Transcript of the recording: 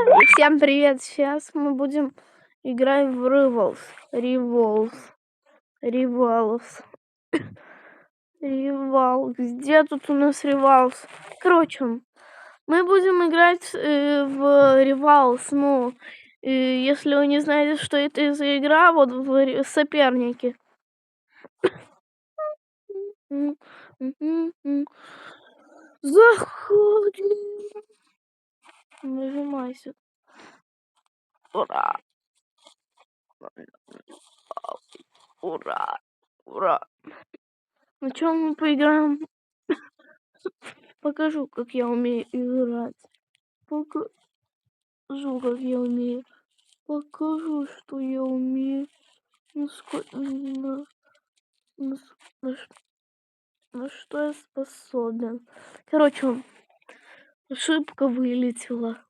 Всем привет! Сейчас мы будем играть в Revolves. Где тут у нас Revolves? Короче, мы будем играть в Revolves. Ну, если вы не знаете, что это за игра, вот в соперники. Заходим. Нажимайся. Ура! Ура! Ура! Ну что, мы поиграем? Покажу, как я умею играть. Покажу, как я умею. Покажу, что я умею. На, на что я способен. Короче, ошибка вылетела.